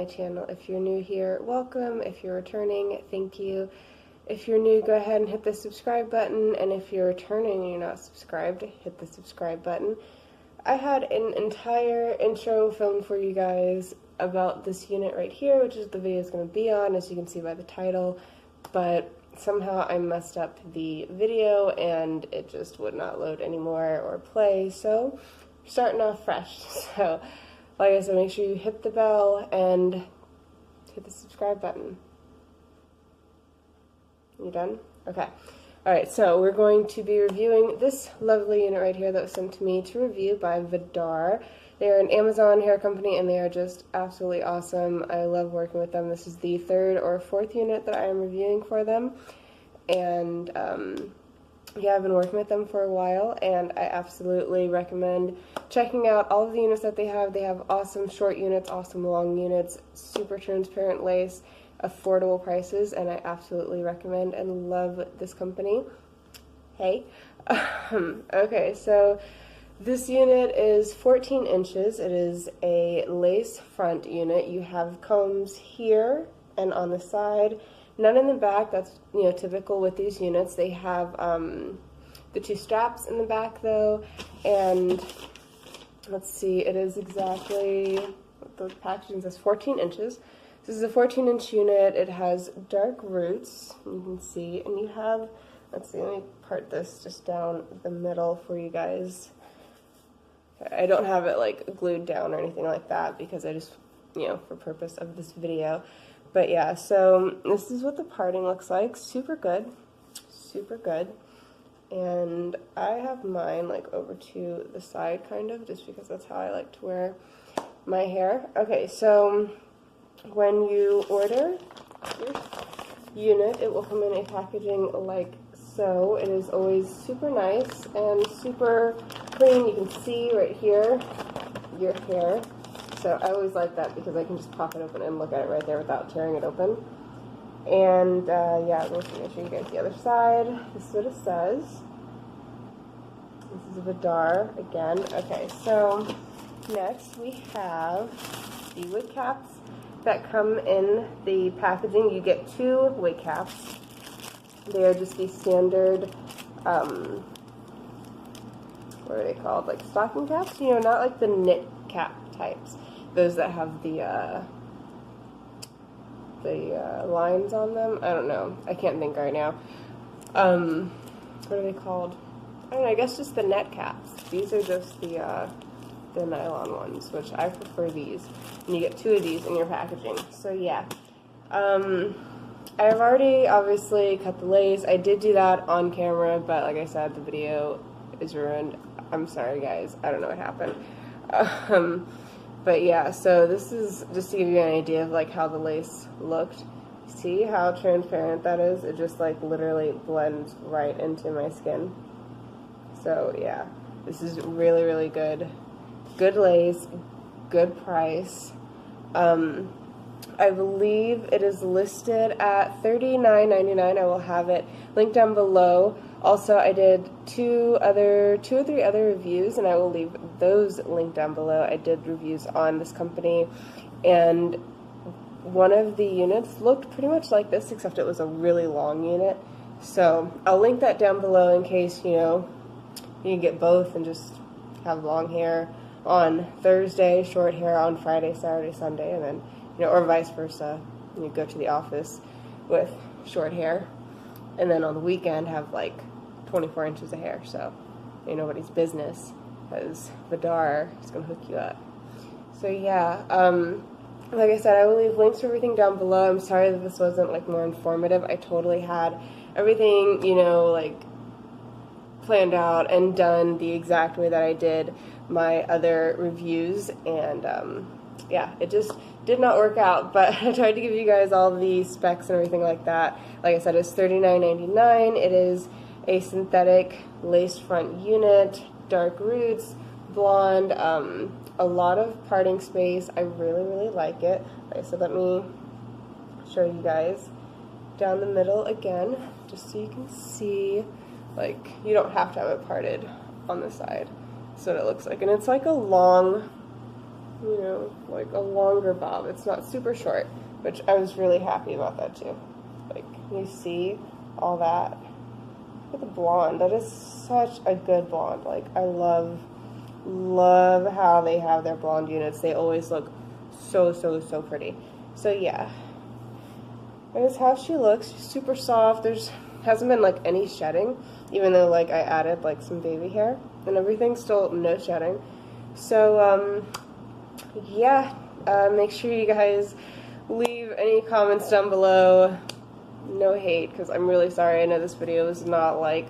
channel. If you're new here, welcome. If you're returning, thank you. If you're new, go ahead and hit the subscribe button, and if you're returning and you're not subscribed, hit the subscribe button. I had an entire intro filmed for you guys about this unit right here, which is the video is going to be on, as you can see by the title, but somehow I messed up the video and it just would not load anymore or play, so I'm starting off fresh. So like I said, make sure you hit the bell and hit the subscribe button. You done? Okay. Alright, so we're going to be reviewing this lovely unit right here that was sent to me to review by VEDAR. They're an Amazon hair company and they are just absolutely awesome. I love working with them. This is the third or fourth unit that I am reviewing for them. And yeah, I've been working with them for a while and I absolutely recommend checking out all of the units that they have. They have awesome short units, awesome long units, super transparent lace, affordable prices, and I absolutely recommend and love this company. Hey. Okay, so this unit is 14 inches. It is a lace front unit. You have combs here and on the side, none in the back. That's, you know, typical with these units. They have the two straps in the back though, and let's see, it is exactly, the packaging says 14 inches. This is a 14-inch unit. It has dark roots, you can see, and you have, let's see, let me part this just down the middle for you guys. I don't have it like glued down or anything like that because I just, you know, for purpose of this video. But yeah, so this is what the parting looks like. Super good, super good. And I have mine like over to the side kind of, just because that's how I like to wear my hair. Okay, so when you order your unit, it will come in a packaging like so. It is always super nice and super clean. You can see right here your hair. So I always like that because I can just pop it open and look at it right there without tearing it open. And yeah, I'm going to make sure you guys the other side. This is what it says. This is a VEDAR again. Okay, so next we have the wig caps that come in the packaging. You get two wig caps. They are just the standard, what are they called? Like stocking caps? You know, not like the knit cap types. Those that have the lines on them. I don't know. I can't think right now. What are they called? I don't know. I guess just the net caps. These are just the nylon ones, which I prefer these. And you get two of these in your packaging. So yeah. I've already obviously cut the lace. I did do that on camera, but like I said, the video is ruined. I'm sorry guys. I don't know what happened. But yeah, so this is just to give you an idea of like how the lace looked. See how transparent that is? It just like literally blends right into my skin. So yeah, this is really, really good. Good lace, good price. I believe it is listed at $39.99. I will have it linked down below. Also, I did two or three other reviews, and I will leave those linked down below. I did reviews on this company, and one of the units looked pretty much like this, except it was a really long unit. So I'll link that down below in case, you know, you can get both and just have long hair on Thursday, short hair on Friday, Saturday, Sunday, and then, you know, or vice versa. You go to the office with short hair, and then on the weekend have like 24 inches of hair. So ain't nobody's business, because VEDAR is gonna hook you up. So yeah, like I said, I will leave links to everything down below. I'm sorry that this wasn't like more informative. I totally had everything, you know, like planned out and done the exact way that I did my other reviews, and yeah, it just did not work out, but I tried to give you guys all the specs and everything like that. Like I said, it's $39.99. It is a synthetic lace front unit, dark roots, blonde, a lot of parting space. I really, really like it. Like I said, let me show you guys down the middle again, just so you can see. Like, you don't have to have it parted on the side. That's what it looks like. And it's like a long you know, like a longer bob. It's not super short, which I was really happy about that too. Like, you see all that. Look at the blonde. That is such a good blonde. Like, I love how they have their blonde units. They always look so pretty. So yeah, that is how she looks. She's super soft. There's hasn't been like any shedding, even though like I added like some baby hair and everything. Still no shedding. So yeah, make sure you guys leave any comments down below. No hate, because I'm really sorry. I know this video is not like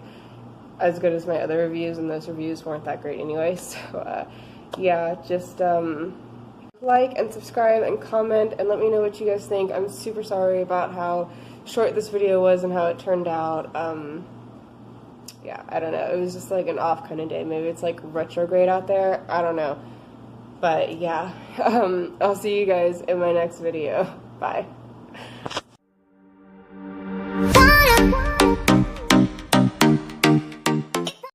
as good as my other reviews, and those reviews weren't that great anyway. So yeah, just like and subscribe and comment and let me know what you guys think. I'm super sorry about how short this video was and how it turned out. Yeah, I don't know. It was just like an off kind of day. Maybe it's like retrograde out there. I don't know. But yeah, I'll see you guys in my next video. Bye.